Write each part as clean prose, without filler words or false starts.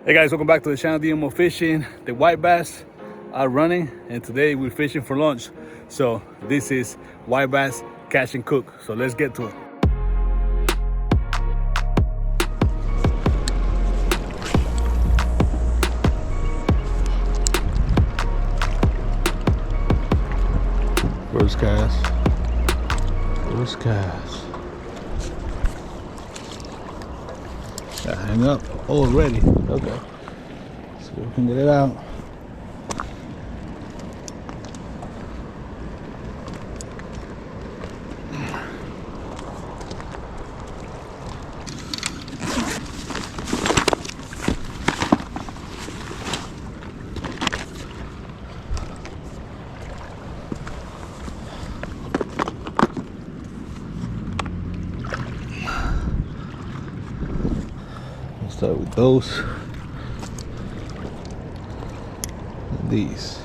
Hey guys, welcome back to the channel DMO Fishing. The white bass are running and today we're fishing for lunch. So this is white bass catch and cook. So let's get to it. First cast. First cast. Gotta hang up already. Okay. So we can get it out. Start with those and these.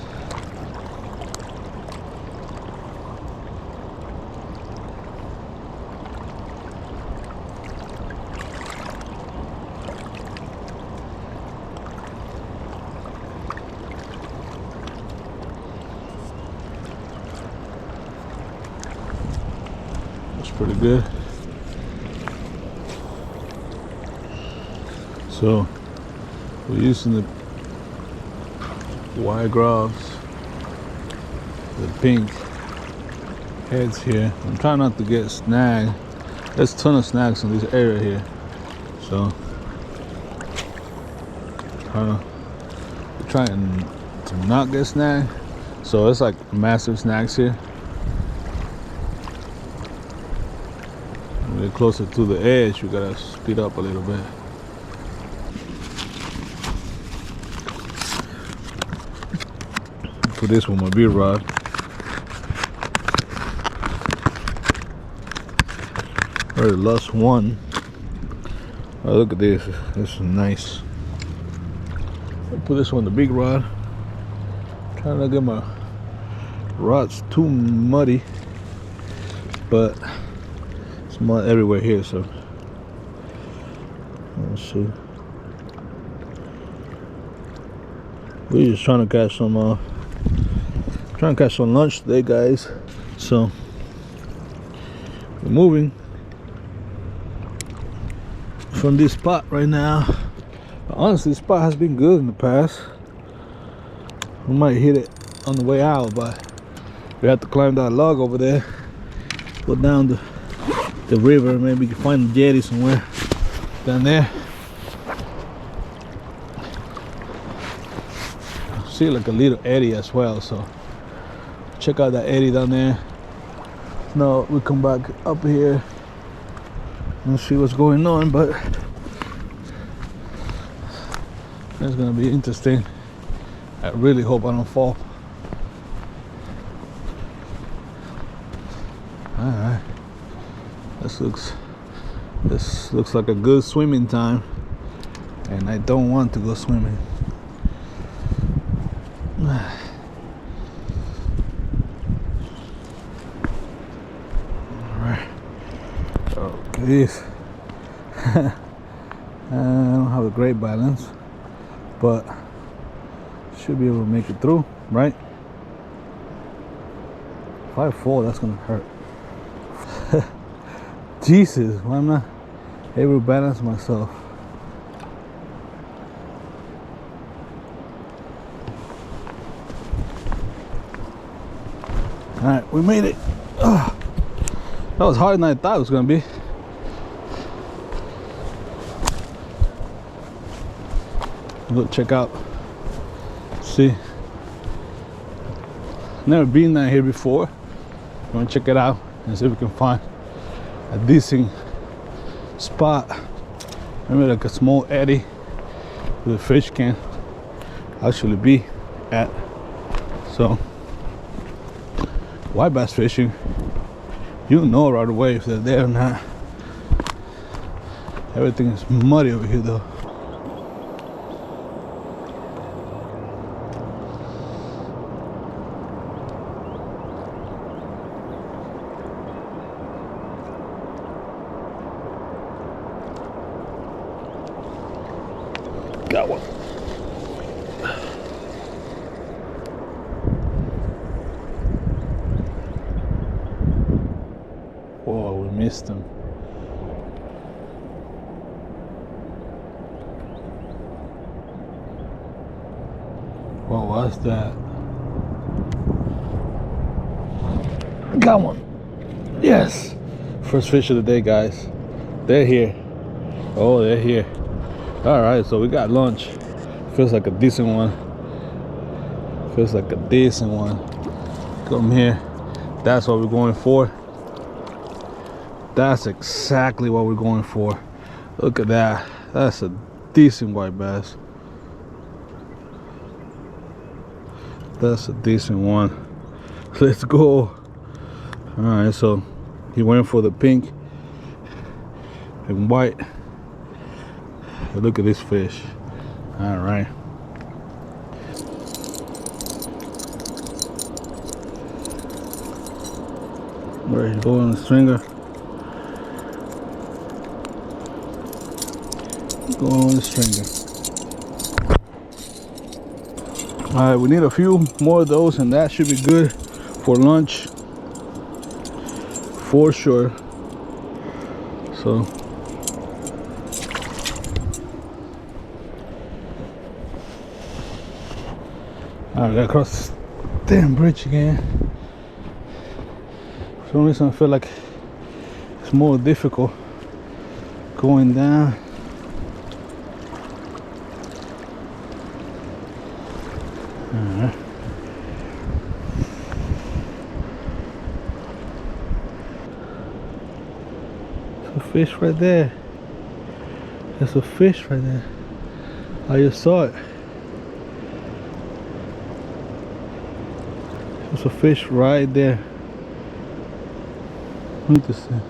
That's pretty good. So we're using the wire grubs, the pink heads here. I'm trying not to get snagged. There's a ton of snags in this area here. So trying to not get snagged. So it's like massive snags here. When we're closer to the edge, we gotta speed up a little bit. For this one, my beer rod. Already lost one. Oh, look at this. This is nice. I'll put this one on the big rod. Trying to get my rods too muddy, but it's mud everywhere here. So let's see. We're just trying to catch some. Trying to catch some lunch today, guys. So we're moving from this spot right now. But honestly, this spot has been good in the past. We might hit it on the way out, but we have to climb that log over there, go down the river. Maybe you can find a jetty somewhere down there. I see like a little eddy as well, so check out that eddy down there. Now we come back up here and see what's going on, but it's gonna be interesting. I really hope I don't fall. Alright. This looks like a good swimming time, and I don't want to go swimming. This I don't have a great balance, but should be able to make it through, right? If I fall, that's gonna hurt. Jesus, why am I not able to balance myself? All right, we made it. Ugh. That was harder than I thought it was gonna be. Go check out, see, never been down here before. We're gonna check it out and see if we can find a decent spot, maybe like a small eddy where the fish can actually be at. So white bass fishing, you know right away if they're there or not. Everything is muddy over here though. Got one. Whoa, we missed him. What was that? Got one. Yes. First fish of the day, guys. They're here. Oh, they're here. All right, so we got lunch. Feels like a decent one. Feels like a decent one. Come here. That's what we're going for. That's exactly what we're going for. Look at that. That's a decent white bass. That's a decent one. Let's go. All right, so he went for the pink and white. Look at this fish. All right. Where he's going on the stringer. Go on the stringer. All right, we need a few more of those, and that should be good for lunch, for sure. So, all right, gotta cross this damn bridge again. For some reason, I feel like it's more difficult going down. Alright. There's a fish right there. There's a fish right there. I just saw it. There's a fish right there. Interesting.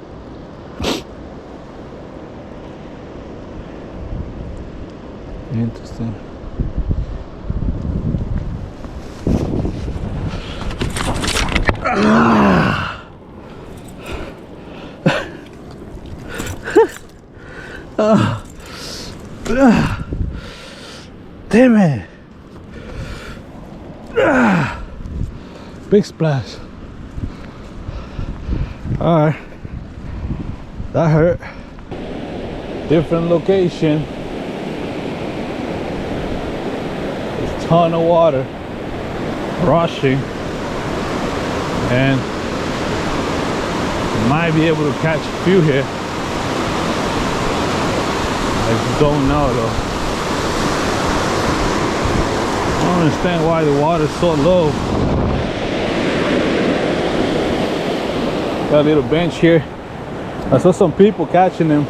Interesting. Damn it. Big splash. Alright. That hurt. Different location. There's a ton of water rushing. And might be able to catch a few here. I don't know though. I don't understand why the water's so low. Got a little bench here. I saw some people catching them.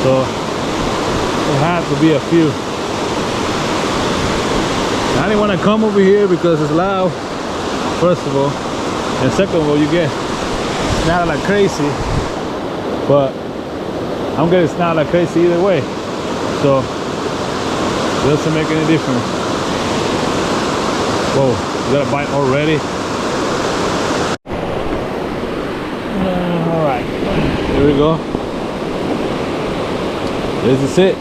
So there had to be a few. I didn't want to come over here because it's loud, first of all. And second of all, you get snarled like crazy. But I'm getting snarled like crazy either way. So it doesn't make any difference. Whoa, you got a bite already? Alright, here we go. This is it.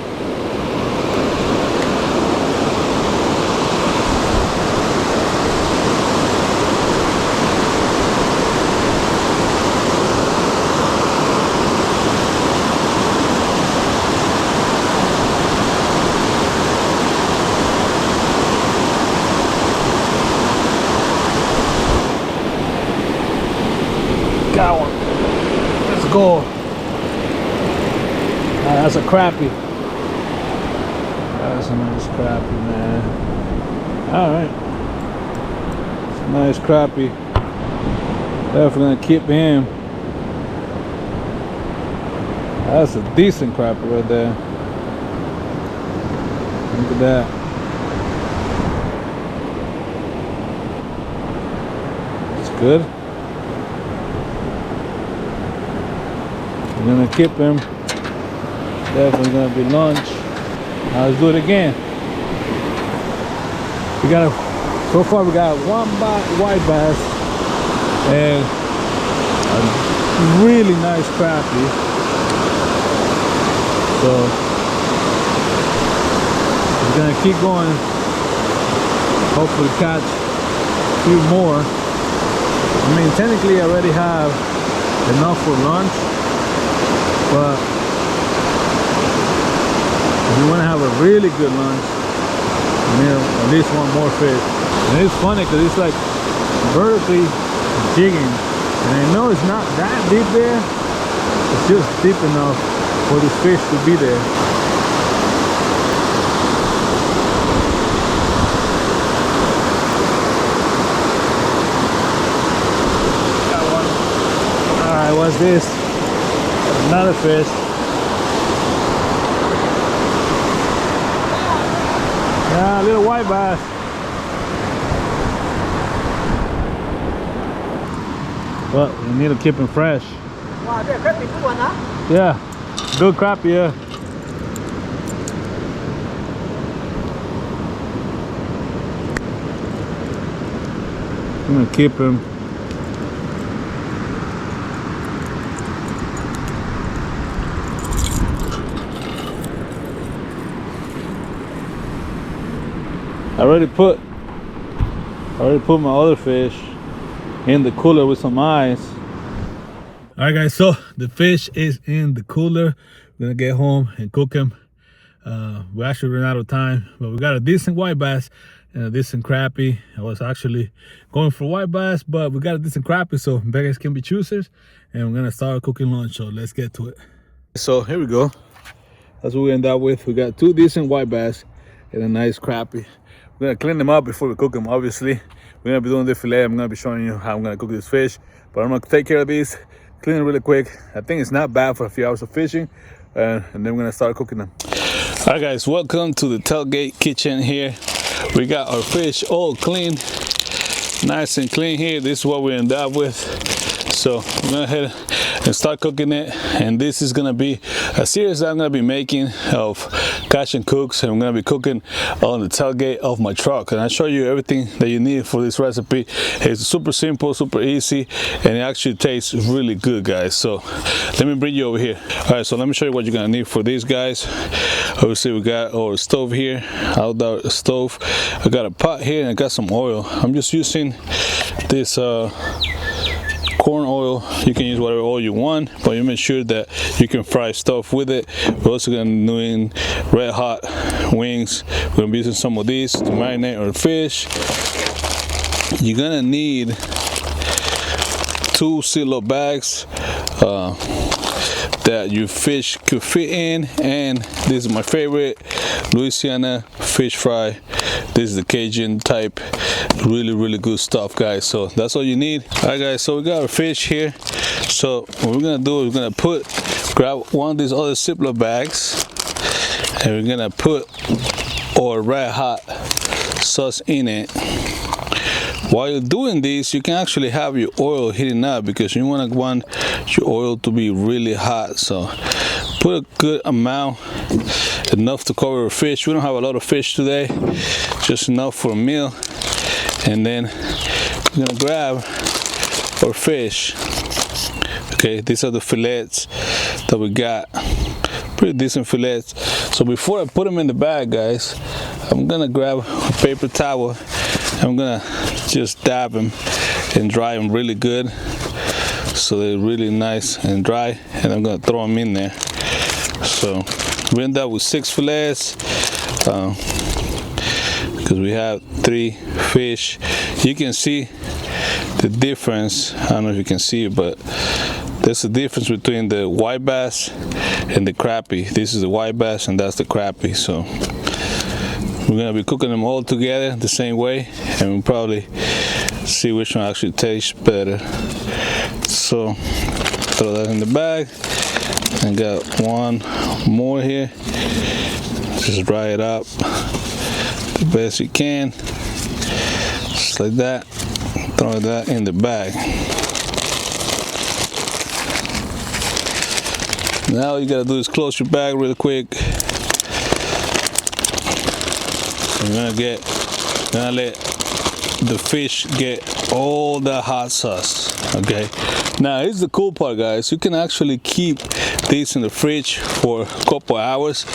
Got one. Let's go. That's a crappie. That's a nice crappie, man. Alright. It's a nice crappie. Definitely gonna keep him. That's a decent crappie right there. Look at that. It's good. We're gonna keep him. Definitely gonna be lunch. Now let's do it again. We got so far we got one white bass and a really nice crappie. So we're gonna keep going. Hopefully catch a few more. I mean, technically I already have enough for lunch, but if you want to have a really good lunch, you need at least one more fish. And it's funny because it's like vertically jigging, and I know it's not that deep there. It's just deep enough for this fish to be there. Alright, what's this? Another fish. Yeah, a little white bass. But you need to keep them fresh. Wow, they're crappie, good one, huh? Yeah, good crappie, yeah. I'm gonna keep him. I already put my other fish in the cooler with some ice. All right, guys, so the fish is in the cooler. We're gonna get home and cook him. We actually ran out of time, but we got a decent white bass and a decent crappie. I was actually going for white bass, but we got a decent crappie, so beggars can be choosers. And we're gonna start cooking lunch, so let's get to it. So here we go. That's what we end up with. We got 2 decent white bass and a nice crappie. We're gonna clean them up before we cook them, obviously. We're gonna be doing the fillet. I'm gonna be showing you how I'm gonna cook this fish, but I'm gonna take care of these, clean it really quick. I think it's not bad for a few hours of fishing, and then we're gonna start cooking them. All right, guys, welcome to the tailgate kitchen here. We got our fish all clean, nice and clean here. This is what we end up with. So I'm gonna head and start cooking it, and this is gonna be a series that I'm gonna be making of catch and cooks, and I'm gonna be cooking on the tailgate of my truck, and I'll show you everything that you need for this recipe. It's super simple, super easy, and it actually tastes really good, guys. So let me bring you over here. All right, so let me show you what you're gonna need for these guys. Obviously we got our stove here, outdoor stove. I got a pot here and I got some oil. I'm just using this corn oil. You can use whatever oil you want, but you make sure that you can fry stuff with it. We're also gonna be doing red hot wings. We're gonna be using some of these to marinate our fish. You're gonna need 2 Ziploc bags that your fish could fit in, and this is my favorite, Louisiana fish fry. This is the Cajun type, really good stuff, guys. So that's all you need. All right, guys, so we got our fish here. So what we're gonna do is we're gonna grab one of these other Ziploc bags, and we're gonna put our red hot sauce in it. While you're doing this, you can actually have your oil heating up, because you want your oil to be really hot. So put a good amount, enough to cover our fish. We don't have a lot of fish today, just enough for a meal. And then we're gonna grab our fish. Okay, these are the fillets that we got, pretty decent fillets. So before I put them in the bag, guys, I'm gonna grab a paper towel. I'm gonna just dab them and dry them really good, so they're really nice and dry, and I'm gonna throw them in there. So we end up with 6 fillets because we have 3 fish. You can see the difference. I don't know if you can see it, but there's a difference between the white bass and the crappie. This is the white bass and that's the crappie. So we're gonna be cooking them all together the same way, and we'll probably see which one actually tastes better. So throw that in the bag. I got one more here. Just dry it up the best you can, just like that. Throw that in the bag. Now all you gotta do is close your bag real quick. You're gonna let the fish get all the hot sauce. Okay, now here's the cool part, guys. You can actually keep this in the fridge for a couple hours,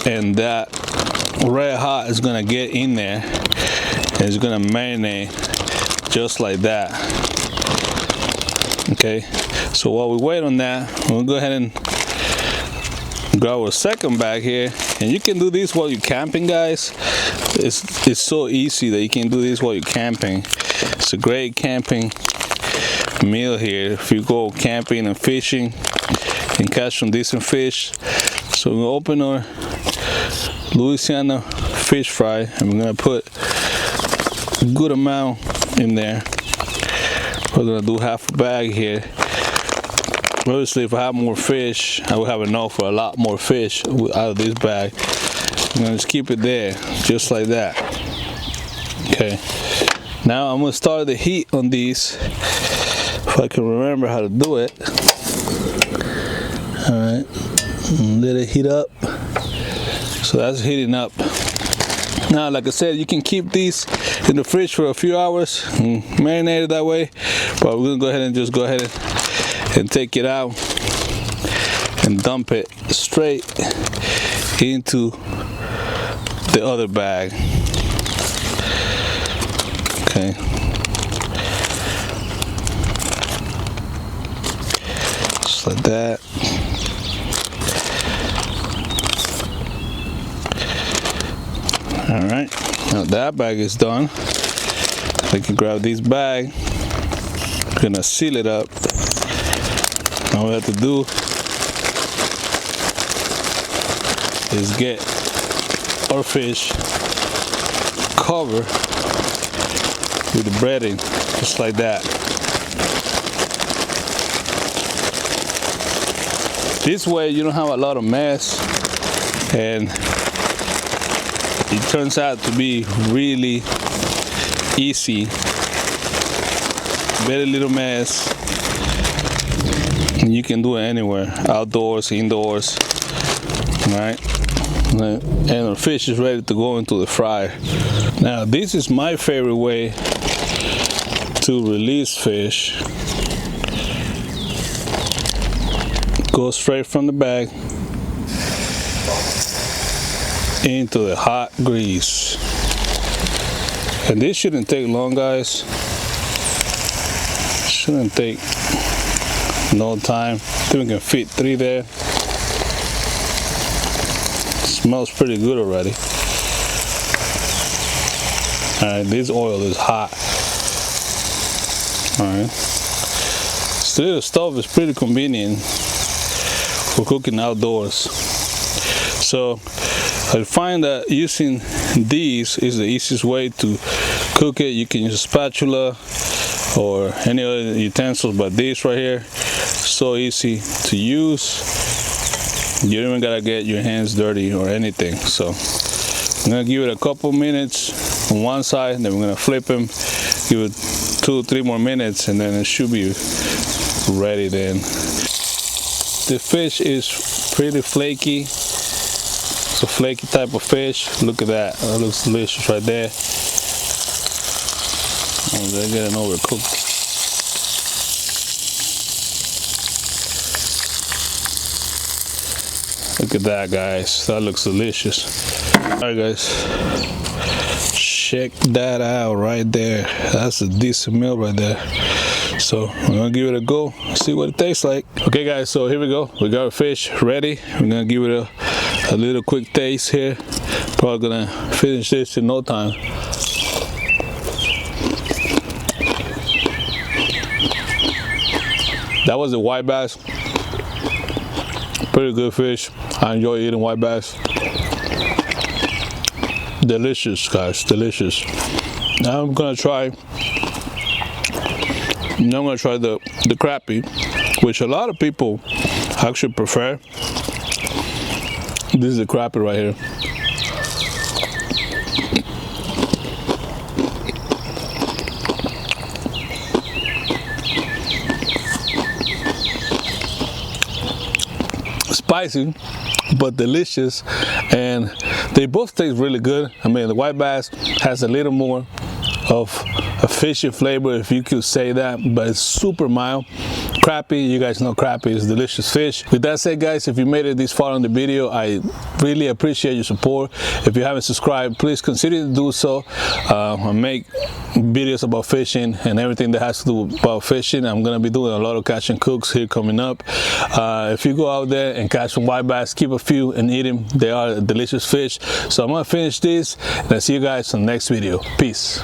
and that red hot is gonna get in there and it's gonna marinate just like that. Okay, so while we wait on that, we'll go ahead and grab a second bag here, and you can do this while you're camping, guys. It's so easy that you can do this while you're camping. It's a great camping meal here if you go camping and fishing and catch some decent fish. So we'll open our Louisiana fish fry, and we're gonna put a good amount in there. We're gonna do half a bag here. Obviously, if I have more fish, I will have enough for a lot more fish out of this bag. I'm gonna just keep it there, just like that. Okay. Now I'm gonna start the heat on these, if I can remember how to do it. All right, let it heat up. So that's heating up. Now, like I said, you can keep these in the fridge for a few hours and marinate it that way. But we're gonna go ahead and take it out and dump it straight into the other bag. Okay. Just like that. All right, now that bag is done. We can grab this bag. We're gonna seal it up. All we have to do is get our fish covered with the breading, just like that. This way you don't have a lot of mess, and it turns out to be really easy. Very little mess. And you can do it anywhere, outdoors, indoors, right? And the fish is ready to go into the fryer. Now, this is my favorite way to release fish. Go straight from the bag into the hot grease. And this shouldn't take long, guys. Shouldn't take no time. I think we can fit 3 there. Smells pretty good already. Alright, this oil is hot. Alright. Still, the stove is pretty convenient for cooking outdoors. So I find that using these is the easiest way to cook it. You can use a spatula or any other utensils, but this right here, so easy to use. You don't even gotta get your hands dirty or anything. So I'm gonna give it a couple minutes on one side, then we're gonna flip them, give it 2 or 3 more minutes, and then it should be ready then. The fish is pretty flaky. It's a flaky type of fish. Look at that. That looks delicious right there. Oh, they're getting overcooked. Look at that, guys. That looks delicious. Alright, guys. Check that out right there. That's a decent meal right there. So we're gonna give it a go, see what it tastes like. Okay, guys, so here we go. We got our fish ready. We're gonna give it a little quick taste here. Probably gonna finish this in no time. That was a white bass. Pretty good fish. I enjoy eating white bass. Delicious, guys, delicious. Now I'm gonna try the crappie, which a lot of people actually prefer. This is the crappie right here. Spicy, but delicious, and they both taste really good. I mean, the white bass has a little more of a fishy flavor, if you could say that, but it's super mild. Crappie, you guys know crappie is delicious fish. With that said, guys, if you made it this far on the video, I really appreciate your support. If you haven't subscribed, please consider to do so. I make videos about fishing and everything that has to do about fishing. I'm gonna be doing a lot of catch and cooks here coming up. If you go out there and catch some white bass, keep a few and eat them. They are delicious fish. So I'm gonna finish this and I'll see you guys in the next video. Peace.